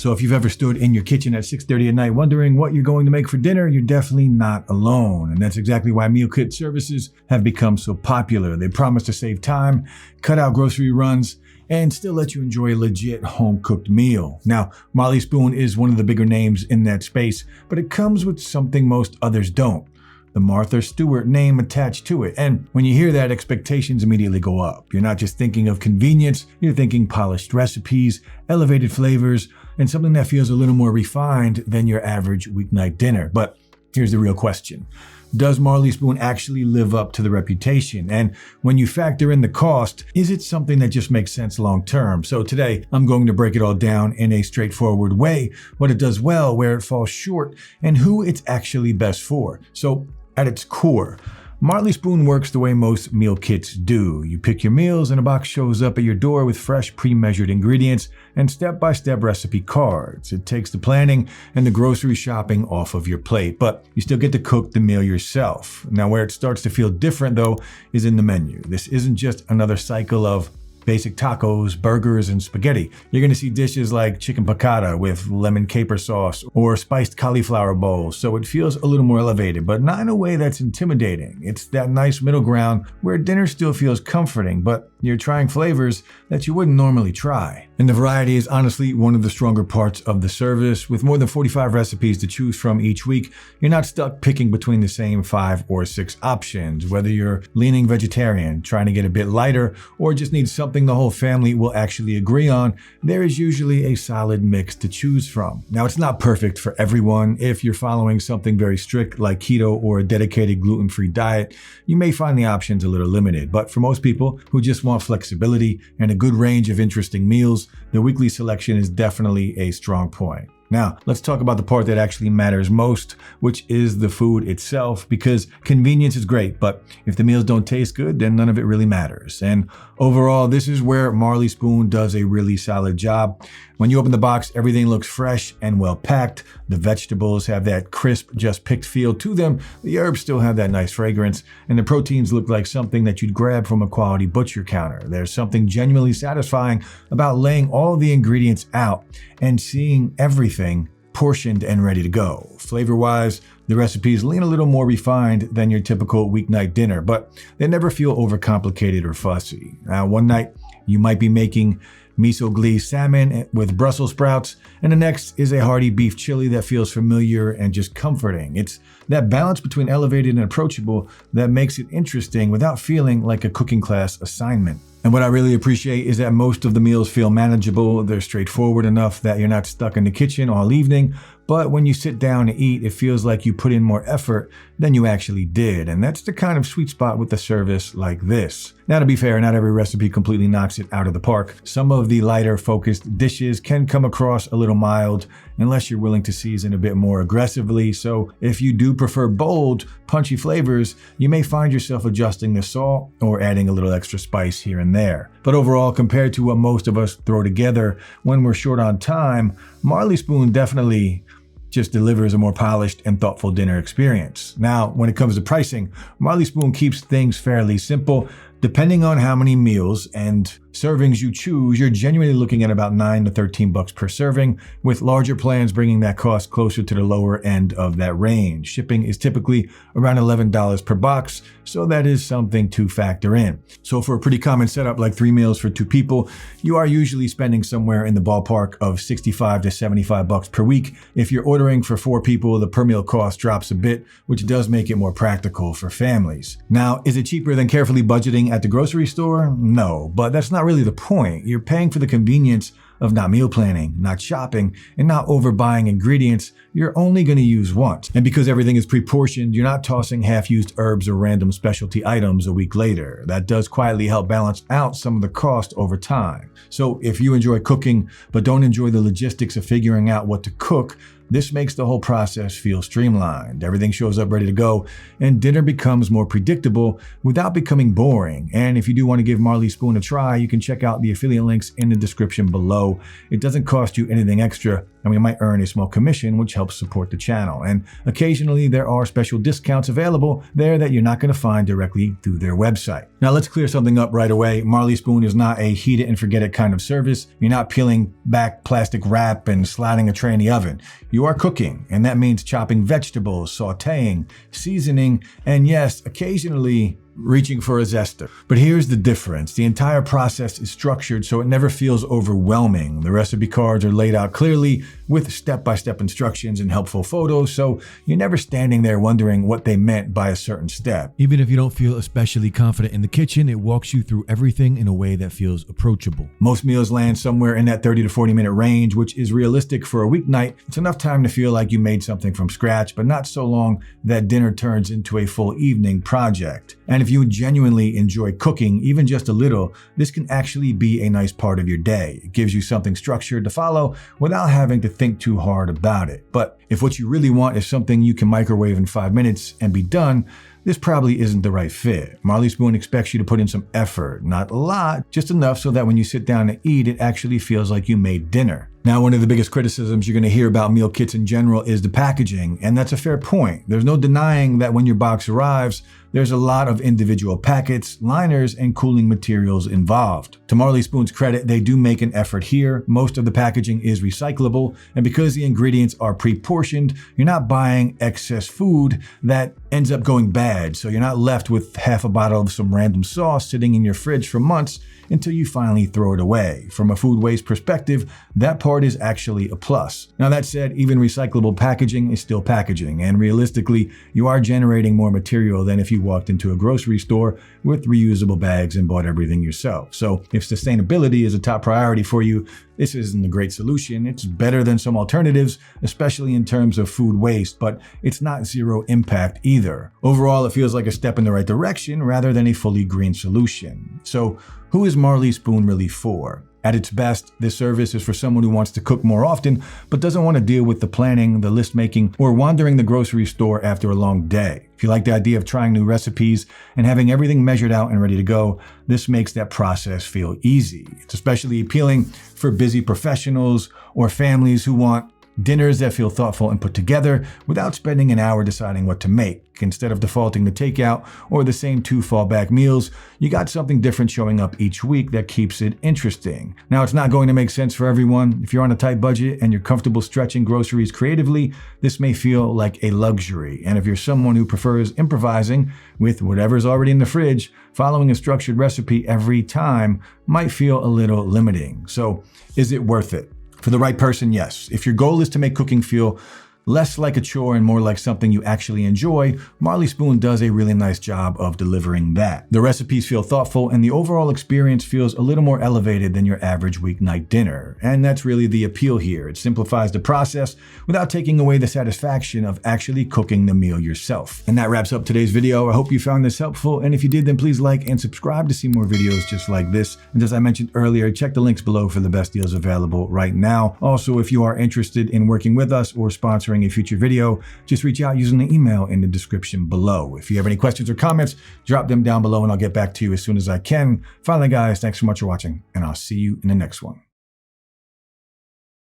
So if you've ever stood in your kitchen at 6:30 at night wondering what you're going to make for dinner, you're definitely not alone. And that's exactly why meal kit services have become so popular. They promise to save time, cut out grocery runs, and still let you enjoy a legit home-cooked meal. Now, Marley Spoon is one of the bigger names in that space, but it comes with something most others don't: the Martha Stewart name attached to it. And when you hear that, expectations immediately go up. You're not just thinking of convenience, you're thinking polished recipes, elevated flavors, and something that feels a little more refined than your average weeknight dinner. But here's the real question: does Marley Spoon actually live up to the reputation? And when you factor in the cost, is it something that just makes sense long term? So today, I'm going to break it all down in a straightforward way: what it does well, where it falls short, and who it's actually best for. So at its core, Marley Spoon works the way most meal kits do. You pick your meals and a box shows up at your door with fresh pre-measured ingredients and step-by-step recipe cards. It takes the planning and the grocery shopping off of your plate, but you still get to cook the meal yourself. Now, where it starts to feel different though is in the menu. This isn't just another cycle of basic tacos, burgers, and spaghetti. You're going to see dishes like Chicken Piccata with lemon caper sauce or spiced cauliflower bowls, so it feels a little more elevated, but not in a way that's intimidating. It's that nice middle ground where dinner still feels comforting, but you're trying flavors that you wouldn't normally try. And the variety is honestly one of the stronger parts of the service. With more than 45 recipes to choose from each week, you're not stuck picking between the same 5 or 6 options. Whether you're leaning vegetarian, trying to get a bit lighter, or just need something the whole family will actually agree on, there is usually a solid mix to choose from. Now, it's not perfect for everyone. If you're following something very strict like keto or a dedicated gluten-free diet, you may find the options a little limited. But for most people who just want flexibility and a good range of interesting meals, the weekly selection is definitely a strong point. Now, let's talk about the part that actually matters most, which is the food itself, because convenience is great, but if the meals don't taste good, then none of it really matters. And overall, this is where Marley Spoon does a really solid job. When you open the box, everything looks fresh and well packed. The vegetables have that crisp, just picked feel to them. The herbs still have that nice fragrance, and the proteins look like something that you'd grab from a quality butcher counter. There's something genuinely satisfying about laying all the ingredients out and seeing everything portioned and ready to go. Flavor-wise, the recipes lean a little more refined than your typical weeknight dinner, but they never feel overcomplicated or fussy. Now, one night you might be making miso glazed salmon with Brussels sprouts, and the next is a hearty beef chili that feels familiar and just comforting. It's that balance between elevated and approachable that makes it interesting without feeling like a cooking class assignment. And what I really appreciate is that most of the meals feel manageable. They're straightforward enough that you're not stuck in the kitchen all evening, but when you sit down to eat, it feels like you put in more effort than you actually did. And that's the kind of sweet spot with a service like this. Now, to be fair, not every recipe completely knocks it out of the park. Some of the lighter focused dishes can come across a little mild unless you're willing to season a bit more aggressively. So if you do prefer bold, punchy flavors, you may find yourself adjusting the salt or adding a little extra spice here and there. But overall, compared to what most of us throw together when we're short on time, Marley Spoon definitely just delivers a more polished and thoughtful dinner experience. Now, when it comes to pricing, Marley Spoon keeps things fairly simple. Depending on how many meals and servings you choose, you're genuinely looking at about $9 to $13 per serving, with larger plans bringing that cost closer to the lower end of that range. Shipping is typically around $11 per box, so that is something to factor in. So for a pretty common setup like 3 meals for 2 people, you are usually spending somewhere in the ballpark of $65 to $75 per week. If you're ordering for 4 people, the per meal cost drops a bit, which does make it more practical for families. Now, is it cheaper than carefully budgeting at the grocery store? No, but that's not really the point. You're paying for the convenience of not meal planning, not shopping, and not overbuying ingredients you're only going to use once. And because everything is pre-portioned, you're not tossing half-used herbs or random specialty items a week later. That does quietly help balance out some of the cost over time. So if you enjoy cooking but don't enjoy the logistics of figuring out what to cook, this makes the whole process feel streamlined. Everything shows up ready to go, and dinner becomes more predictable without becoming boring. And if you do want to give Marley Spoon a try, you can check out the affiliate links in the description below. It doesn't cost you anything extra, and we might earn a small commission, which helps support the channel. And occasionally there are special discounts available there that you're not going to find directly through their website. Now let's clear something up right away. Marley Spoon is not a heat it and forget it kind of service. You're not peeling back plastic wrap and sliding a tray in the oven. You are cooking, and that means chopping vegetables, sauteing, seasoning, and yes, occasionally reaching for a zester. But here's the difference. The entire process is structured so it never feels overwhelming. The recipe cards are laid out clearly with step-by-step instructions and helpful photos, so you're never standing there wondering what they meant by a certain step. Even if you don't feel especially confident in the kitchen, it walks you through everything in a way that feels approachable. Most meals land somewhere in that 30 to 40 minute range, which is realistic for a weeknight. It's enough time to feel like you made something from scratch, but not so long that dinner turns into a full evening project. And if you genuinely enjoy cooking, even just a little, this can actually be a nice part of your day. It gives you something structured to follow without having to think too hard about it. But if what you really want is something you can microwave in 5 minutes and be done, this probably isn't the right fit. Marley Spoon expects you to put in some effort, not a lot, just enough so that when you sit down to eat, it actually feels like you made dinner. Now, one of the biggest criticisms you're going to hear about meal kits in general is the packaging, and that's a fair point. There's no denying that when your box arrives, there's a lot of individual packets, liners, and cooling materials involved. To Marley Spoon's credit, they do make an effort here. Most of the packaging is recyclable, and because the ingredients are pre-portioned, you're not buying excess food that ends up going bad, so you're not left with half a bottle of some random sauce sitting in your fridge for months until you finally throw it away. From a food waste perspective, that part is actually a plus. Now that said, even recyclable packaging is still packaging, and realistically, you are generating more material than if you walked into a grocery store with reusable bags and bought everything yourself. So if sustainability is a top priority for you, this isn't a great solution. It's better than some alternatives, especially in terms of food waste, but it's not zero impact either. Overall, it feels like a step in the right direction rather than a fully green solution. So who is Marley Spoon really for? At its best, this service is for someone who wants to cook more often, but doesn't want to deal with the planning, the list making, or wandering the grocery store after a long day. If you like the idea of trying new recipes and having everything measured out and ready to go, this makes that process feel easy. It's especially appealing for busy professionals or families who want dinners that feel thoughtful and put together without spending an hour deciding what to make. Instead of defaulting to takeout or the same 2 fallback meals, you got something different showing up each week that keeps it interesting. Now, it's not going to make sense for everyone. If you're on a tight budget and you're comfortable stretching groceries creatively, this may feel like a luxury. And if you're someone who prefers improvising with whatever's already in the fridge, following a structured recipe every time might feel a little limiting. So, is it worth it? For the right person, yes. If your goal is to make cooking feel less like a chore and more like something you actually enjoy, Marley Spoon does a really nice job of delivering that. The recipes feel thoughtful and the overall experience feels a little more elevated than your average weeknight dinner. And that's really the appeal here. It simplifies the process without taking away the satisfaction of actually cooking the meal yourself. And that wraps up today's video. I hope you found this helpful, and if you did, then please like and subscribe to see more videos just like this. And as I mentioned earlier, check the links below for the best deals available right now. Also, if you are interested in working with us or sponsoring a future video, just reach out using the email in the description below. If you have any questions or comments, drop them down below and I'll get back to you as soon as I can. Finally, guys, thanks so much for watching, and I'll see you in the next one.